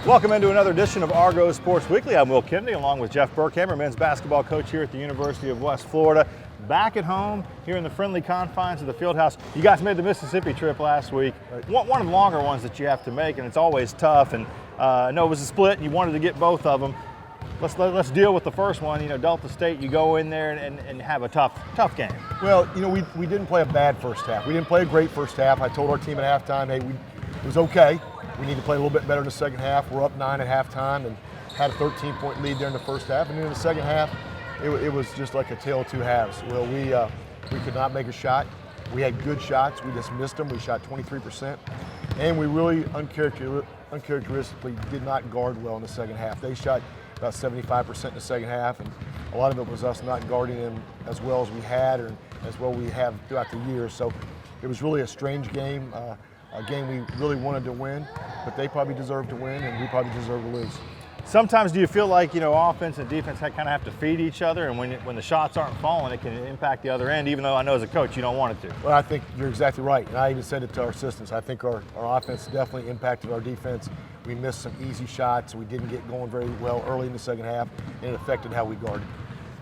Welcome into another edition of Argos Sports Weekly. I'm Will Kennedy along with Jeff Burkhammer, men's basketball coach here at the University of West Florida. Back at home here in the friendly confines of the Fieldhouse. You guys made the Mississippi trip last week. One of the longer ones that you have to make, and it's always tough. And I know it was a split, and you wanted to get both of them. Let's deal with the first one. You know, Delta State, you go in there and have a tough game. Well, you know, we didn't play a bad first half. We didn't play a great first half. I told our team at halftime, hey, it was okay. We need to play a little bit better in the second half. We're up 9 at halftime and had a 13-point lead there in the first half. And then in the second half, it was just like a tale of two halves. Well, we could not make a shot. We had good shots. We just missed them. We shot 23%. And we really uncharacteristically did not guard well in the second half. They shot about 75% in the second half, and a lot of it was us not guarding them as well as we had or as well we have throughout the year. So it was really a strange game, a game we really wanted to win, but they probably deserved to win, and we probably deserve to lose. Sometimes do you feel like, you know, offense and defense kind of have to feed each other, and when the shots aren't falling, it can impact the other end, even though I know as a coach you don't want it to? Well, I think you're exactly right, and I even said it to our assistants. I think our offense definitely impacted our defense. We missed some easy shots. We didn't get going very well early in the second half, and it affected how we guarded.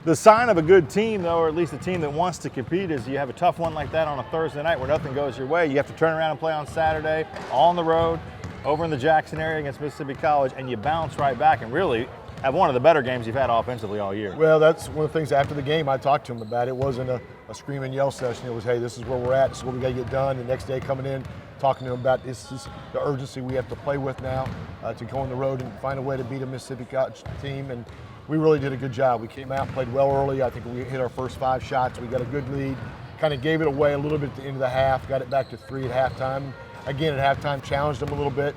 The sign of a good team, though, or at least a team that wants to compete, is you have a tough one like that on a Thursday night where nothing goes your way. You have to turn around and play on Saturday, on the road, over in the Jackson area against Mississippi College, and you bounce right back and really have one of the better games you've had offensively all year. Well, that's one of the things after the game I talked to them about. It wasn't a scream and yell session. It was, hey, this is where we're at. This is what we got to get done. The next day coming in, talking to them about this is the urgency we have to play with now to go on the road and find a way to beat a Mississippi College team. And we really did a good job. We came out and played well early. I think we hit our first 5 shots. We got a good lead. Kind of gave it away a little bit at the end of the half. Got it back to 3 at halftime. Again, at halftime, challenged them a little bit.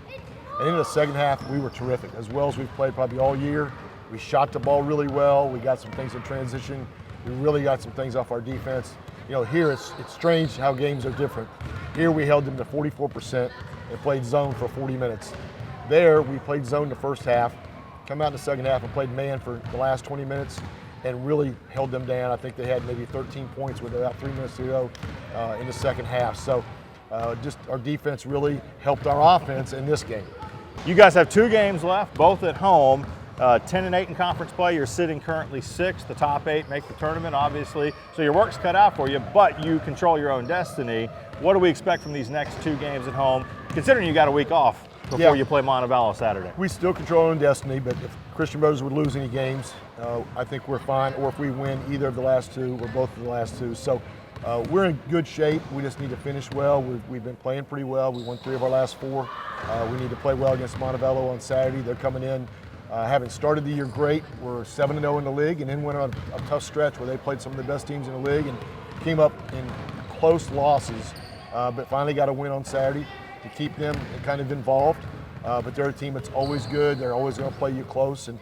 And in the second half, we were terrific, as well as we've played probably all year. We shot the ball really well. We got some things in transition. We really got some things off our defense. You know, here it's strange how games are different. Here we held them to 44% and played zone for 40 minutes. There, we played zone the first half, come out in the second half and played man for the last 20 minutes and really held them down. I think they had maybe 13 points with about 3 minutes to go in the second half. So just our defense really helped our offense in this game. You guys have 2 games left, both at home. 10-8 in conference play. You're sitting currently 6th. The top 8 make the tournament, obviously. So your work's cut out for you, but you control your own destiny. What do we expect from these next 2 games at home, considering you got a week off before you play Montevallo Saturday? We still control our own destiny, but if Christian Brothers would lose any games, I think we're fine. Or if we win either of the last 2 or both of the last 2. So we're in good shape. We just need to finish well. We've been playing pretty well. We won 3 of our last 4. We need to play well against Montevallo on Saturday. They're coming in, having started the year great. We're 7-0 in the league, and then went on a tough stretch where they played some of the best teams in the league and came up in close losses, but finally got a win on Saturday to keep them kind of involved. But they're a team that's always good. They're always going to play you close, and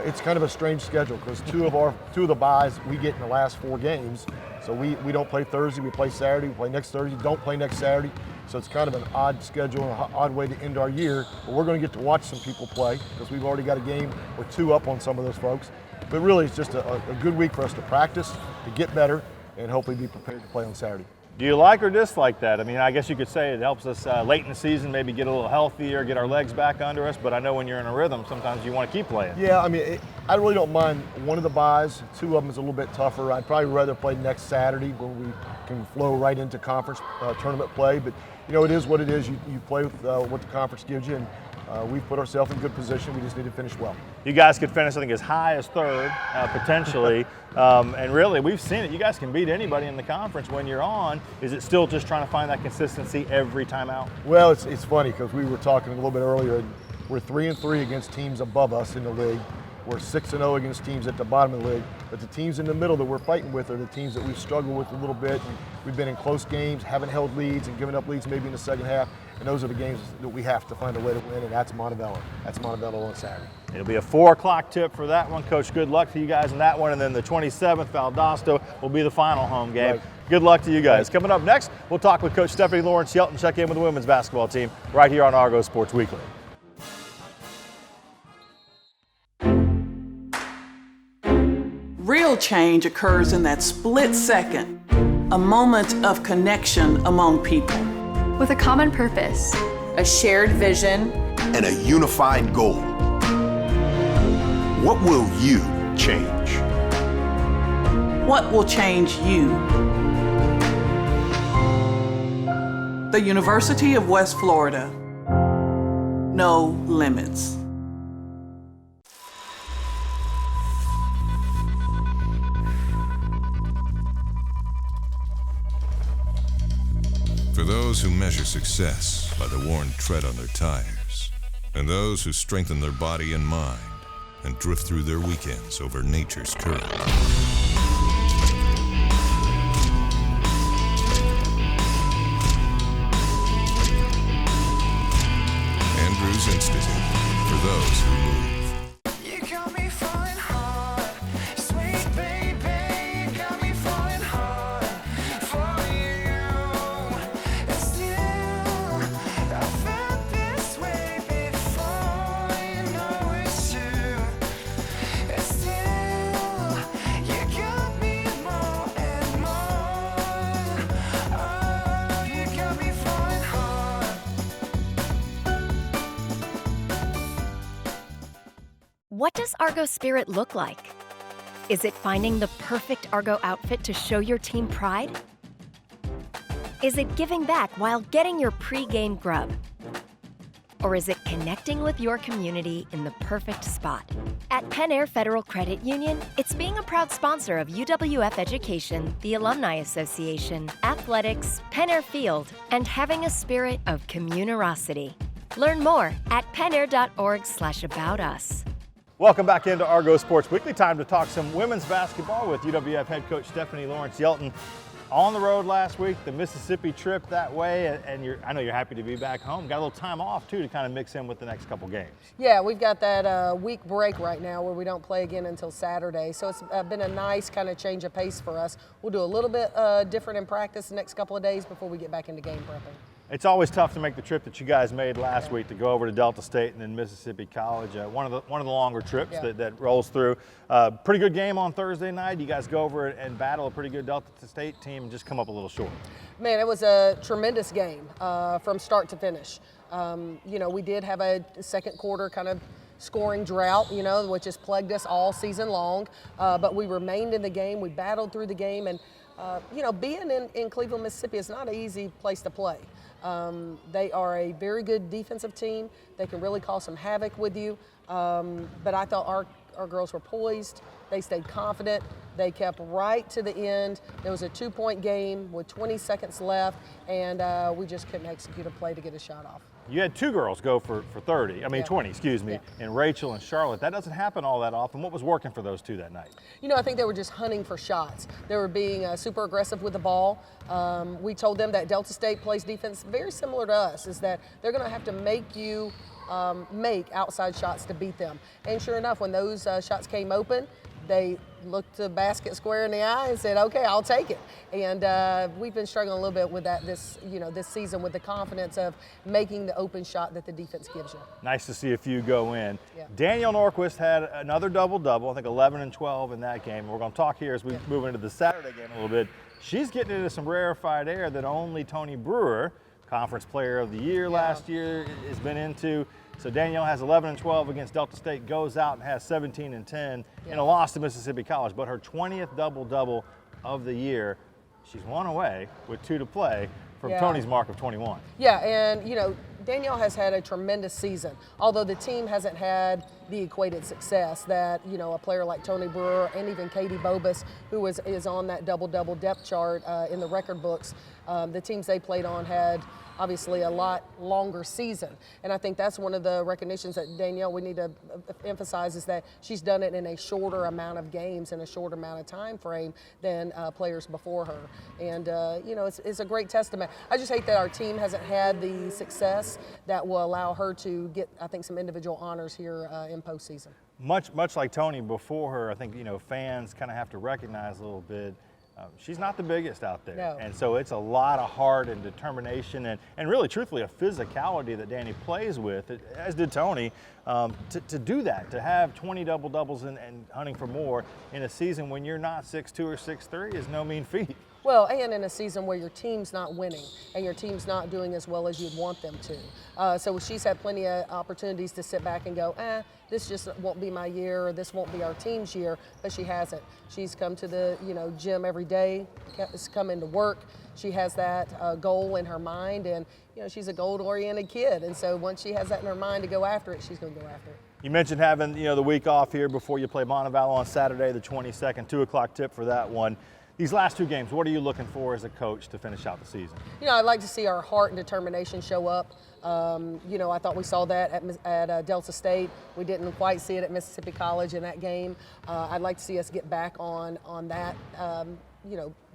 it's kind of a strange schedule because 2 of the byes we get in the last 4 games. So we don't play Thursday, we play Saturday, we play next Thursday, don't play next Saturday. So it's kind of an odd schedule and an odd way to end our year. But we're going to get to watch some people play because we've already got a game or 2 up on some of those folks. But really, it's just a good week for us to practice, to get better, and hopefully be prepared to play on Saturday. Do you like or dislike that? I mean, I guess you could say it helps us late in the season maybe get a little healthier, get our legs back under us, but I know when you're in a rhythm, sometimes you want to keep playing. Yeah, I mean, I really don't mind one of the byes. 2 of them is a little bit tougher. I'd probably rather play next Saturday when we can flow right into conference tournament play, but you know, it is what it is. You play with what the conference gives you, and we've put ourselves in good position. We just need to finish well. You guys could finish, I think, as high as 3rd, potentially. And really, we've seen it. You guys can beat anybody in the conference when you're on. Is it still just trying to find that consistency every time out? Well, it's funny because we were talking a little bit earlier. And we're 3-3 against teams above us in the league. We're 6-0 against teams at the bottom of the league. But the teams in the middle that we're fighting with are the teams that we've struggled with a little bit. And we've been in close games, haven't held leads, and given up leads maybe in the second half. And those are the games that we have to find a way to win, and that's Montevallo. That's Montevallo on Saturday. It'll be a 4 o'clock tip for that one. Coach, good luck to you guys in that one. And then the 27th, Valdosta, will be the final home game. Right. Good luck to you guys. Coming up next, we'll talk with Coach Stephanie Lawrence-Yelton, check in with the women's basketball team right here on Argo Sports Weekly. Real change occurs in that split second, a moment of connection among people. With a common purpose, a shared vision, and a unified goal. What will you change? What will change you? The University of West Florida. No limits. For those who measure success by the worn tread on their tires, and those who strengthen their body and mind and drift through their weekends over nature's current. Andrews Institute, for those who move. You got me falling hard, sweet baby, you got me falling hard for you. And still, I felt this way before, you know it's true. And still, you got me more and more. Oh, you got me falling hard. What does Argo spirit look like? Is it finding the perfect Argo outfit to show your team pride? Is it giving back while getting your pre-game grub? Or is it connecting with your community in the perfect spot? At Penn Air Federal Credit Union, it's being a proud sponsor of UWF Education, the Alumni Association, athletics, Penn Air Field, and having a spirit of communerosity. Learn more at pennair.org/aboutus. Welcome back into Argo Sports Weekly. Time to talk some women's basketball with UWF head coach Stephanie Lawrence-Yelton. On the road last week, the Mississippi trip that way, and I know you're happy to be back home. Got a little time off too to kind of mix in with the next couple games. Yeah, we've got that week break right now where we don't play again until Saturday. So it's been a nice kind of change of pace for us. We'll do a little bit different in practice the next couple of days before we get back into game prepping. It's always tough to make the trip that you guys made last week to go over to Delta State and then Mississippi College. One of the longer trips that rolls through. Pretty good game on Thursday night. You guys go over and battle a pretty good Delta State team and just come up a little short. Man, it was a tremendous game from start to finish. You know, we did have a second quarter kind of scoring drought, you know, which has plagued us all season long. But we remained in the game. We battled through the game. And, you know, being in Cleveland, Mississippi is not an easy place to play. They are a very good defensive team. They can really cause some havoc with you. But I thought our girls were poised. They stayed confident. They kept right to the end. There was a 2-point game with 20 seconds left, and we just couldn't execute a play to get a shot off. You had two girls go for 20, excuse me, Yeah. and Rachel and Charlotte. That doesn't happen all that often. What was working for those two that night? You know, I think they were just hunting for shots. They were being super aggressive with the ball. We told them that Delta State plays defense very similar to us, is that they're going to have to make you make outside shots to beat them. And sure enough, when those shots came open, they looked the basket square in the eye and said, okay, I'll take it. And we've been struggling a little bit with that this season, with the confidence of making the open shot that the defense gives you. Nice to see a few go in. Yeah. Danielle Norquist had another double-double, I think 11 and 12 in that game. We're going to talk here as we move into the Saturday game a little bit. She's getting into some rarefied air that only Tony Brewer, Conference Player of the Year last year, has been into. So Danielle has 11 and 12 against Delta State, goes out and has 17 and 10 in a loss to Mississippi College, but her 20th double-double of the year. She's one away with 2 to play from Tony's mark of 21. Yeah, and you know, Danielle has had a tremendous season, although the team hasn't had the equated success that, you know, a player like Tony Brewer and even Katie Bobus, who is on that double-double depth chart in the record books, the teams they played on had obviously a lot longer season. And I think that's one of the recognitions that Danielle, we need to emphasize, is that she's done it in a shorter amount of games in a shorter amount of time frame than players before her. And, you know, it's a great testament. I just hate that our team hasn't had the success that will allow her to get, I think, some individual honors here in postseason. Much like Tony before her, I think, you know, fans kind of have to recognize a little bit, she's not the biggest out there. No. And so it's a lot of heart and determination and really, truthfully, a physicality that Danny plays with, as did Tony, to do that, to have 20 double-doubles and hunting for more in a season when you're not 6'2" or 6'3" is no mean feat. Well, and in a season where your team's not winning and your team's not doing as well as you'd want them to. So she's had plenty of opportunities to sit back and go, this just won't be my year, or this won't be our team's year, but she hasn't. She's come to the gym every day, come into work. She has that goal in her mind, and she's a goal-oriented kid, and so once she has that in her mind to go after it, she's going to go after it. You mentioned having the week off here before you play Montevallo on Saturday, the 22nd, 2 o'clock tip for that one. These last 2 games, what are you looking for as a coach to finish out the season? I'd like to see our heart and determination show up. I thought we saw that at Delta State. We didn't quite see it at Mississippi College in that game. I'd like to see us get back on that,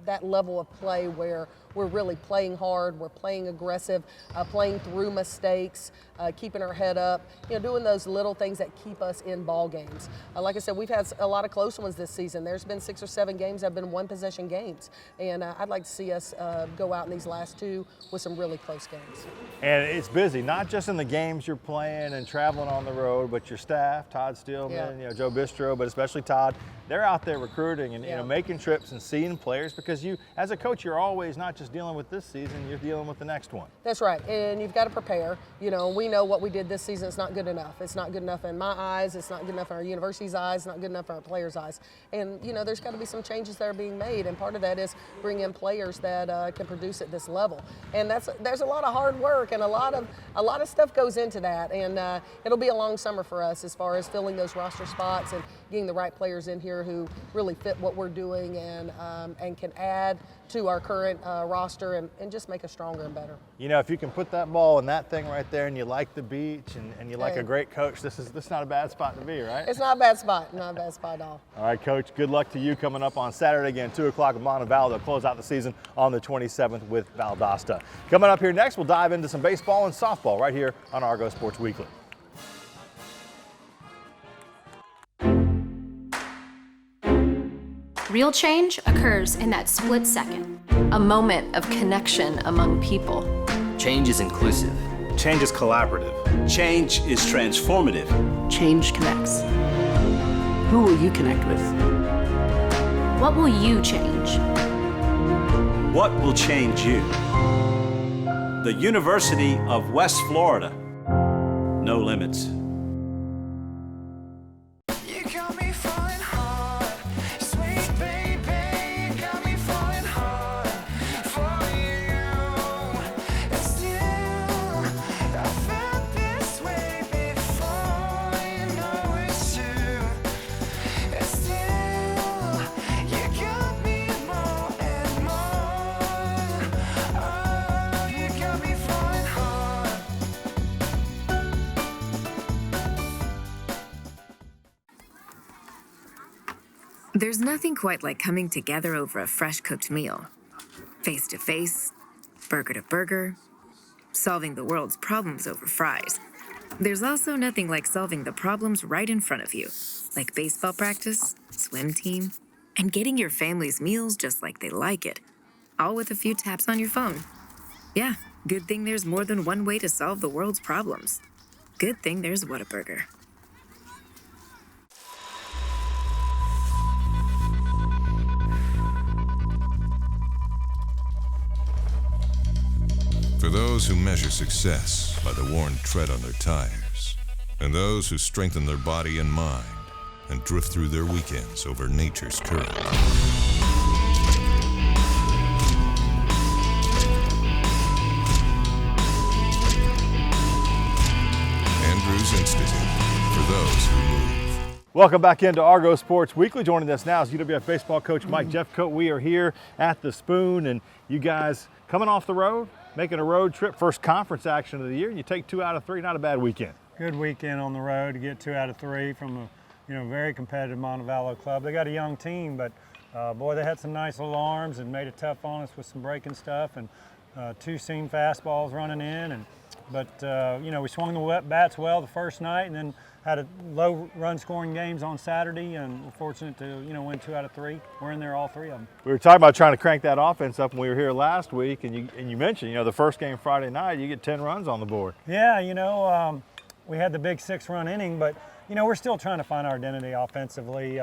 that level of play where we're really playing hard, we're playing aggressive, playing through mistakes, keeping our head up, doing those little things that keep us in ball games. Like I said, we've had a lot of close ones this season. There's been 6 or 7 games that have been 1-possession games, and I'd like to see us go out in these last 2 with some really close games. And it's busy, not just in the games you're playing and traveling on the road, but your staff, Todd Steelman, Joe Bistro, but especially Todd, they're out there recruiting and making trips and seeing players, because you, as a coach, you're always not just dealing with this season, you're dealing with the next one. That's right, and you've got to prepare. We know what we did this season is not good enough. It's not good enough in my eyes, it's not good enough in our university's eyes, it's not good enough in our players' eyes. And there's got to be some changes that are being made, and part of that is bring in players that can produce at this level. And there's a lot of hard work, and a lot of stuff goes into that, and it'll be a long summer for us as far as filling those roster spots and getting the right players in here who really fit what we're doing and can add to our current roster and just make us stronger and better. If you can put that ball in that thing right there, and you like the beach and you like a great coach, this is not a bad spot to be, right? It's not a bad spot, not a bad spot at all. All right, Coach, good luck to you coming up on Saturday again, 2 o'clock at Montevallo. They'll close out the season on the 27th with Valdosta. Coming up here next, we'll dive into some baseball and softball right here on Argo Sports Weekly. Real change occurs in that split second. A moment of connection among people. Change is inclusive. Change is collaborative. Change is transformative. Change connects. Who will you connect with? What will you change? What will change you? The University of West Florida. No limits. You got me falling hard, sweet baby, got me falling hard for you. And still, I felt this way before, it's true. And still, you got me more and more. Oh, you got me falling hard. There's nothing quite like coming together over a fresh cooked meal. Face to face, burger to burger, solving the world's problems over fries. There's also nothing like solving the problems right in front of you, like baseball practice, swim team, and getting your family's meals just like they like it, all with a few taps on your phone. Yeah, good thing there's more than one way to solve the world's problems. Good thing there's Whataburger. For those who measure success by the worn tread on their tires, and those who strengthen their body and mind and drift through their weekends over nature's current. Andrews Institute, for those who move. Welcome back into Argo Sports Weekly. Joining us now is UWF baseball coach Mike Jeffcoat. We are here at the Spoon, and you guys coming off the road, making a road trip, first conference action of the year. You take 2 out of 3, not a bad weekend. Good weekend on the road to get 2 out of 3 from a very competitive Montevallo club. They got a young team, but boy, they had some nice little arms and made it tough on us with some breaking stuff and 2 seam fastballs running in. But we swung the bats well the first night, and then had a low run scoring games on Saturday, and we're fortunate to win 2 out of 3. We're in there all 3 of them. We were talking about trying to crank that offense up when we were here last week, and you mentioned the first game Friday night you get 10 runs on the board. Yeah, we had the big 6-run inning, but we're still trying to find our identity offensively.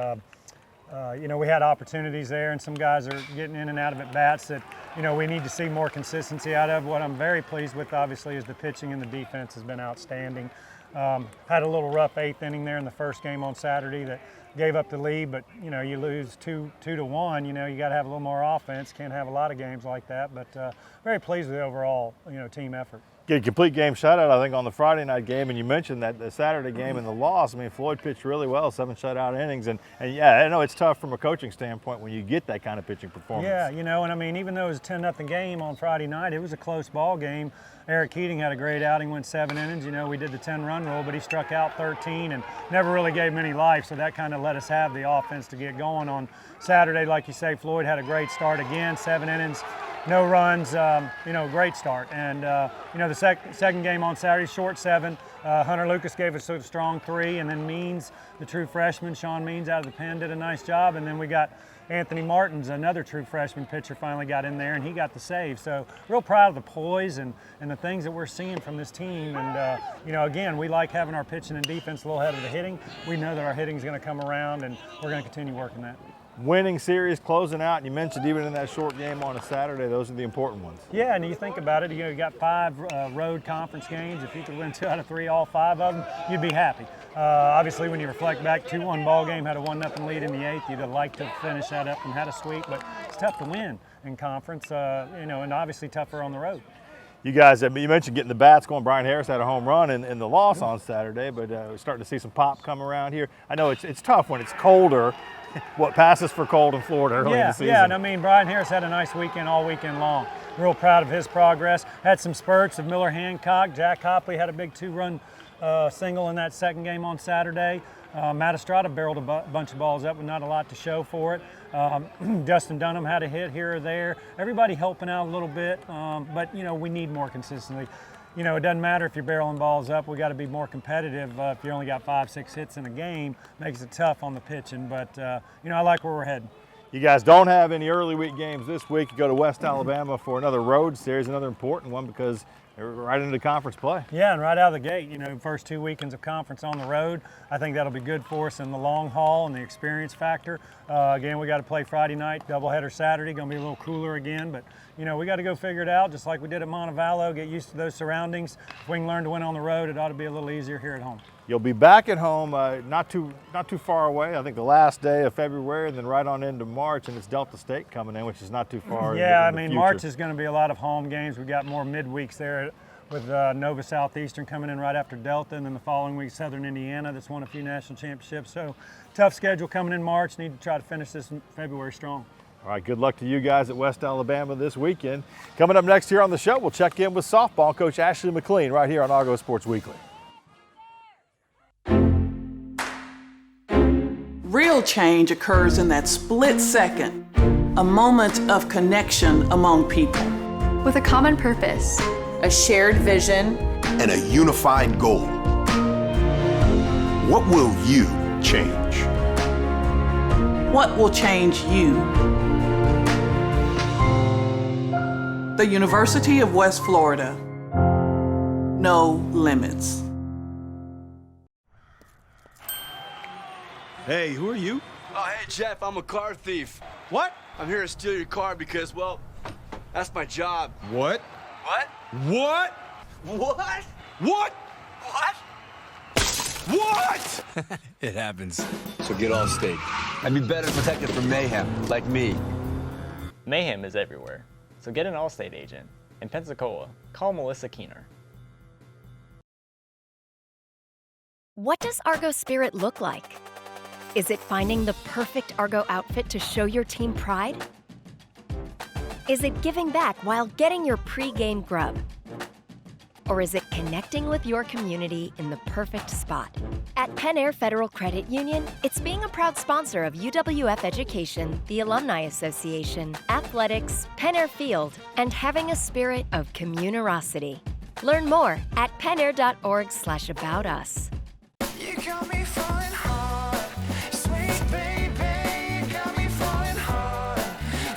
We had opportunities there, and some guys are getting in and out of at bats that, we need to see more consistency out of. What I'm very pleased with, obviously, is the pitching and the defense has been outstanding. Had a little rough 8th inning there in the first game on Saturday that gave up the lead, but you lose 2-1. You got to have a little more offense. Can't have a lot of games like that, but very pleased with the overall team effort. Get a complete game shutout, I think, on the Friday night game, and you mentioned that the Saturday game and the loss. I mean, Floyd pitched really well, 7 shutout innings, and yeah, I know it's tough from a coaching standpoint when you get that kind of pitching performance. Yeah, and I mean, even though it was a 10-0 game on Friday night, it was a close ball game. Eric Keating had a great outing, went 7 innings. We did the 10-run rule, but he struck out 13 and never really gave him any life, so that kind of let us have the offense to get going on Saturday. Like you say, Floyd had a great start again, 7 innings. No runs, great start. And, the second game on Saturday, short 7. Hunter Lucas gave us a strong 3, and then Means, the true freshman, Sean Means out of the pen, did a nice job. And then we got Anthony Martins, another true freshman pitcher, finally got in there, and he got the save. So real proud of the poise and the things that we're seeing from this team. And, again, we like having our pitching and defense a little ahead of the hitting. We know that our hitting is going to come around, and we're going to continue working that. Winning series, closing out, and you mentioned even in that short game on a Saturday, those are the important ones. Yeah, and you think about it, you got 5 road conference games. If you could win 2 out of 3, all 5 of them, you'd be happy. Obviously, when you reflect back, 2-1 ball game, had a 1-0 lead in the 8th. You'd have liked to finish that up and had a sweep, but it's tough to win in conference, and obviously tougher on the road. You guys, you mentioned getting the bats going. Brian Harris had a home run in the loss on Saturday, but we're starting to see some pop come around here. I know it's tough when it's colder. What passes for cold in Florida early in the season. Yeah, and I mean, Brian Harris had a nice weekend all weekend long. Real proud of his progress. Had some spurts of Miller Hancock. Jack Hopley had a big 2-run single in that second game on Saturday. Matt Estrada barreled a bunch of balls up with not a lot to show for it. Justin Dunham had a hit here or there. Everybody helping out a little bit, but we need more consistency. It doesn't matter if you're barreling balls up. We got to be more competitive. If you only got 5-6 hits in a game, makes it tough on the pitching. But I like where we're heading. You guys don't have any early week games this week. You go to West Alabama for another road series, another important one because they're right into conference play. Yeah, and right out of the gate, first 2 weekends of conference on the road. I think that'll be good for us in the long haul and the experience factor. Again, we got to play Friday night, doubleheader Saturday. Going to be a little cooler again, but we got to go figure it out, just like we did at Montevallo. Get used to those surroundings. If we can learn to win on the road, it ought to be a little easier here at home. You'll be back at home not too far away. I think the last day of February, and then right on into March, and it's Delta State coming in, which is not too far. Yeah, in the future. March is going to be a lot of home games. We got more midweeks there with Nova Southeastern coming in right after Delta, and then the following week Southern Indiana that's won a few national championships. So tough schedule coming in March. Need to try to finish this in February strong. All right, good luck to you guys at West Alabama this weekend. Coming up next here on the show, we'll check in with softball coach Ashley McLean right here on Argo Sports Weekly. Real change occurs in that split second, a moment of connection among people. With a common purpose, a shared vision, and a unified goal. What will you change? What will change you? The University of West Florida. No limits. Hey, who are you? Oh, hey, Jeff, I'm a car thief. What? I'm here to steal your car because, well, that's my job. What? What? What? What? What? What? What? It happens. So get all state. I'd be better protected from mayhem, like me. Mayhem is everywhere. So get an Allstate agent. In Pensacola, call Melissa Keener. What does Argo Spirit look like? Is it finding the perfect Argo outfit to show your team pride? Is it giving back while getting your pre-game grub? Or is it connecting with your community in the perfect spot? At Penn Air Federal Credit Union, it's being a proud sponsor of UWF Education, the Alumni Association, athletics, Penn Air Field, and having a spirit of communerosity. Learn more at pennair.org/aboutus. You got me falling hard, sweet baby, got me falling hard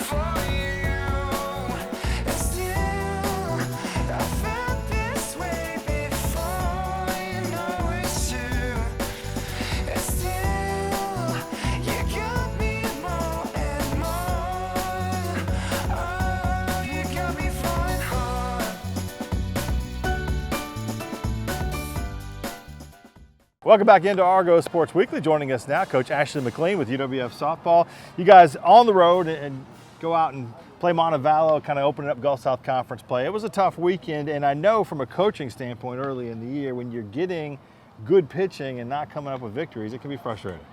for you. And still, I felt this way before, you know it's true. And still, you got me Welcome back into Argo Sports Weekly. Joining us now, Coach Ashley McLean with UWF softball. You guys on the road and go out and play Montevallo, kind of opening up Gulf South Conference play. It was a tough weekend, and I know from a coaching standpoint early in the year, when you're getting good pitching and not coming up with victories, it can be frustrating.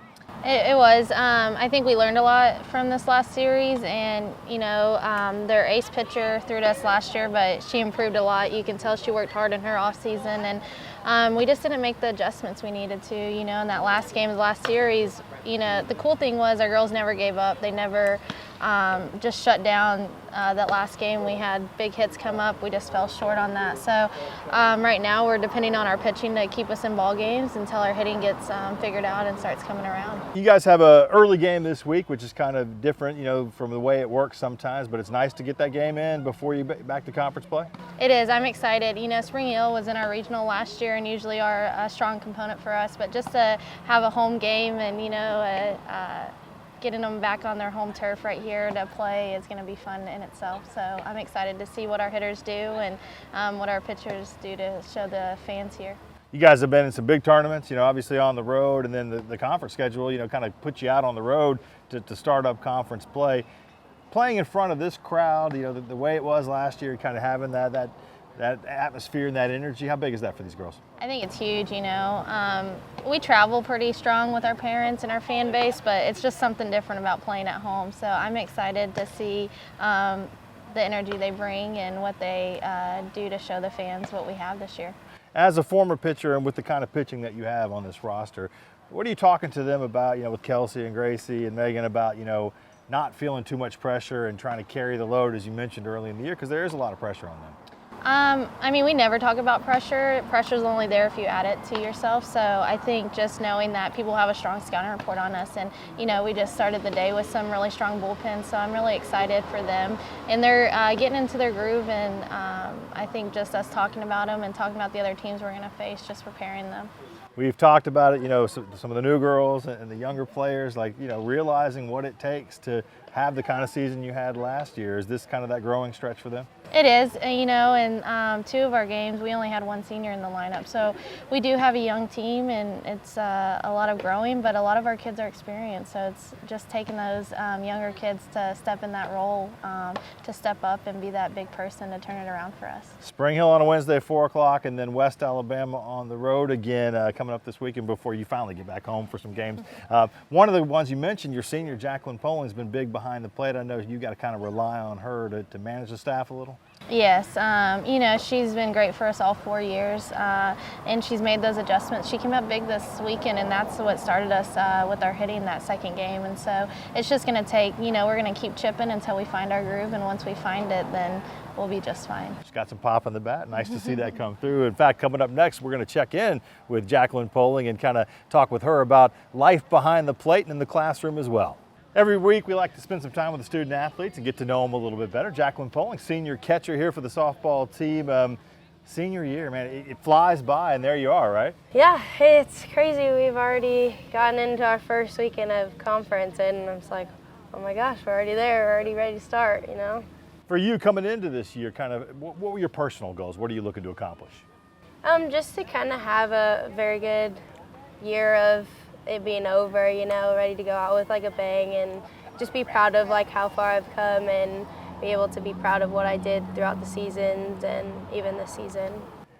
It was. I think we learned a lot from this last series, and their ace pitcher threw to us last year, but she improved a lot. You can tell she worked hard in her off season, and we just didn't make the adjustments we needed to. In that last game of the last series, the cool thing was our girls never gave up. They never just shut down. That last game we had big hits come up. We just fell short on that. So right now we're depending on our pitching to keep us in ball games until our hitting gets figured out and starts coming around. You guys have an early game this week, which is kind of different, from the way it works sometimes, but it's nice to get that game in before you back to conference play. It is. I'm excited. Spring Hill was in our regional last year and usually are a strong component for us, but just to have a home game and, getting them back on their home turf right here to play is going to be fun in itself. So I'm excited to see what our hitters do and what our pitchers do to show the fans here. You guys have been in some big tournaments, obviously on the road, and then the conference schedule, kind of puts you out on the road to start up conference play. Playing in front of this crowd, the way it was last year, kind of having that atmosphere and that energy, how big is that for these girls? I think it's huge, We travel pretty strong with our parents and our fan base, but it's just something different about playing at home. So I'm excited to see the energy they bring and what they do to show the fans what we have this year. As a former pitcher and with the kind of pitching that you have on this roster, what are you talking to them about, with Kelsey and Gracie and Megan about, not feeling too much pressure and trying to carry the load, as you mentioned early in the year, because there is a lot of pressure on them? We never talk about pressure. Pressure's only there if you add it to yourself. So I think just knowing that people have a strong scouting report on us, and we just started the day with some really strong bullpens, so I'm really excited for them. And they're getting into their groove, and I think just us talking about them and talking about the other teams we're going to face, just preparing them. We've talked about it, some of the new girls and the younger players, realizing what it takes to have the kind of season you had last year. Is this kind of that growing stretch for them? It is, in 2 of our games, we only had 1 senior in the lineup. So we do have a young team, and it's a lot of growing, but a lot of our kids are experienced. So it's just taking those younger kids to step in that role, to step up and be that big person to turn it around for us. Spring Hill on a Wednesday, 4 o'clock, and then West Alabama on the road again coming up this weekend before you finally get back home for some games. One of the ones you mentioned, your senior, Jacqueline Poling, has been big behind the plate. I know you got to kind of rely on her to manage the staff a little. Yes, she's been great for us all 4 years, and she's made those adjustments. She came up big this weekend, and that's what started us with our hitting that second game. And so it's just going to take, we're going to keep chipping until we find our groove, and once we find it, then we'll be just fine. She's got some pop in the bat. Nice to see that come through. In fact, coming up next, we're going to check in with Jacqueline Poling and kind of talk with her about life behind the plate and in the classroom as well. Every week, we like to spend some time with the student athletes and get to know them a little bit better. Jacqueline Poling, senior catcher here for the softball team. Senior year, man, it flies by, and there you are, right? Yeah, it's crazy. We've already gotten into our first weekend of conference, and I'm just like, oh my gosh, we're already there. We're already ready to start, For you coming into this year, kind of, what were your personal goals? What are you looking to accomplish? Just to kind of have a very good year of it being over, ready to go out with a bang, and just be proud of how far I've come and be able to be proud of what I did throughout the seasons and even this season.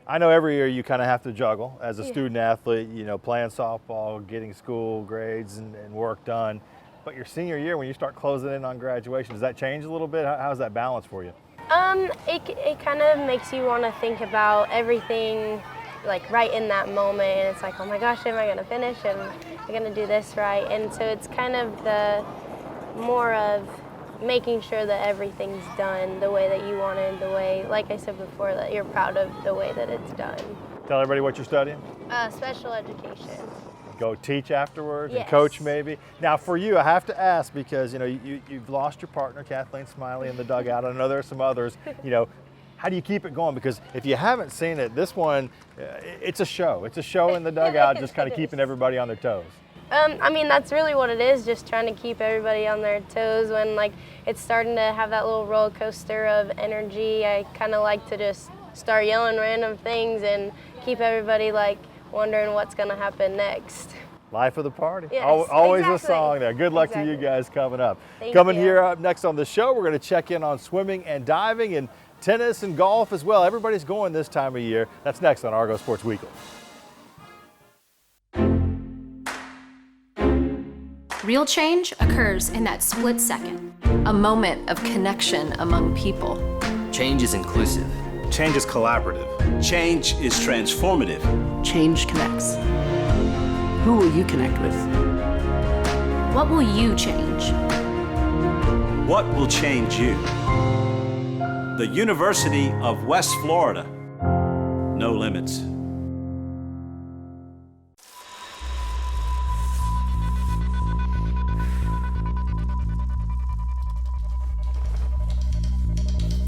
I know every year you kind of have to juggle as a student athlete, playing softball, getting school grades and work done. But your senior year, when you start closing in on graduation, does that change a little bit? How's that balance for you? It kind of makes you want to think about everything right in that moment, and it's oh my gosh, am I going to finish, and am I going to do this right? And so it's kind of the more of making sure that everything's done the way that you wanted, the way, like I said before, that you're proud of the way that it's done. Tell everybody what you're studying. Special education. Go teach afterwards Yes. and coach maybe. Now for you, I have to ask, because you've lost your partner, Kathleen Smiley, in the dugout. I know there are some others. How do you keep it going? Because if you haven't seen it, this one, it's a show. It's a show in the dugout, just kind of keeping everybody on their toes. That's really what it is, just trying to keep everybody on their toes when it's starting to have that little roller coaster of energy. I kind of like to just start yelling random things and keep everybody wondering what's going to happen next. Life of the party. Yes, Always exactly. a song there. Good luck to you guys coming up. Thank Coming you. here up next on the show, we're going to check in on swimming and diving and tennis and golf as well. Everybody's going this time of year. That's next on Argo Sports Weekly. Real change occurs in that split second. A moment of connection among people. Change is inclusive. Change is collaborative. Change is transformative. Change connects. Who will you connect with? What will you change? What will change you? The University of West Florida. No limits.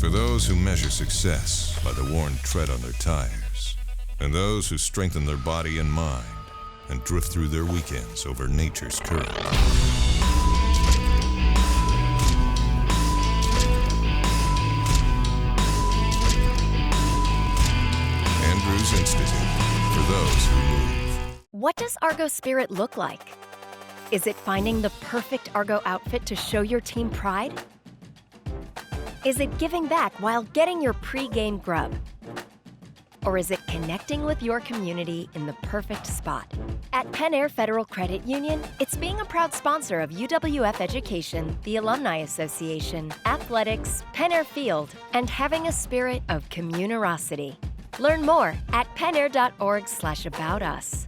For those who measure success by the worn tread on their tires, and those who strengthen their body and mind and drift through their weekends over nature's current. Andrews Institute, for those who move. What does Argo Spirit look like? Is it finding the perfect Argo outfit to show your team pride? Is it giving back while getting your pre-game grub? Or is it connecting with your community in the perfect spot? At Penn Air Federal Credit Union, it's being a proud sponsor of UWF Education, the Alumni Association, athletics, Penn Air Field, and having a spirit of communerosity. Learn more at pennair.org/aboutus.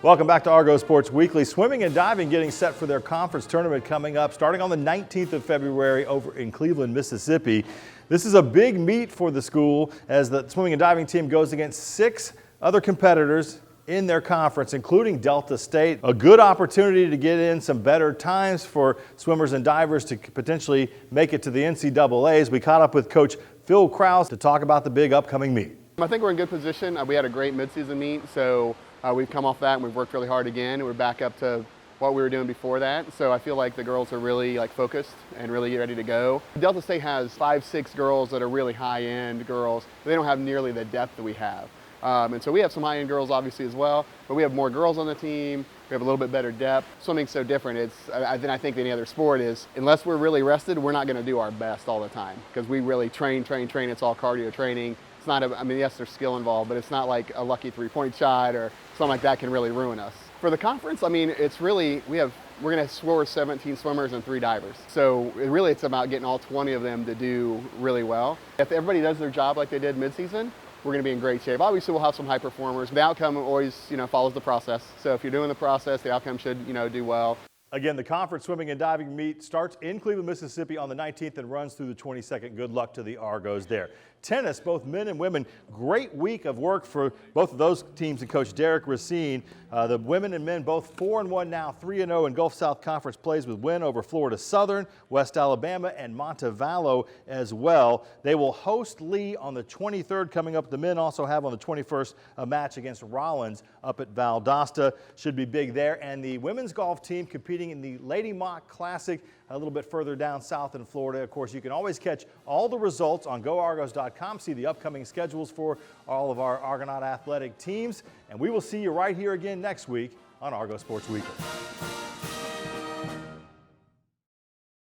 Welcome back to Argo Sports Weekly. Swimming and diving getting set for their conference tournament coming up starting on the 19th of February over in Cleveland, Mississippi. This is a big meet for the school as the swimming and diving team goes against 6 other competitors in their conference, including Delta State. A good opportunity to get in some better times for swimmers and divers to potentially make it to the NCAAs. We caught up with Coach Phil Krause to talk about the big upcoming meet. I think we're in good position. We had a great midseason meet, so we've come off that and we've worked really hard again. We're back up to what we were doing before that. So I feel like the girls are really focused and really ready to go. Delta State has 5-6 girls that are really high-end girls. They don't have nearly the depth that we have. And so we have some high-end girls obviously as well, but we have more girls on the team. We have a little bit better depth. Swimming's so different. I think any other sport is, unless we're really rested, we're not gonna do our best all the time because we really train. It's all cardio training. It's not, yes, there's skill involved, but it's not like a lucky three-point shot or something like that can really ruin us. For the conference, it's really, we're gonna score 17 swimmers and 3 divers. So it's about getting all 20 of them to do really well. If everybody does their job like they did mid-season, we're gonna be in great shape. Obviously, we'll have some high performers. The outcome always, follows the process. So if you're doing the process, the outcome should, do well. Again, the conference swimming and diving meet starts in Cleveland, Mississippi on the 19th and runs through the 22nd. Good luck to the Argos there. Tennis, both men and women, great week of work for both of those teams and Coach Derek Racine. The women and men both 4-1 now, 3-0 in Gulf South Conference plays with win over Florida Southern, West Alabama, and Montevallo as well. They will host Lee on the 23rd coming up. The men also have on the 21st a match against Rollins up at Valdosta. Should be big there. And the women's golf team competing in the Lady Mock Classic a little bit further down south in Florida. Of course, you can always catch all the results on GoArgos.com. See the upcoming schedules for all of our Argonaut athletic teams. And we will see you right here again next week on Argo Sports Weekly.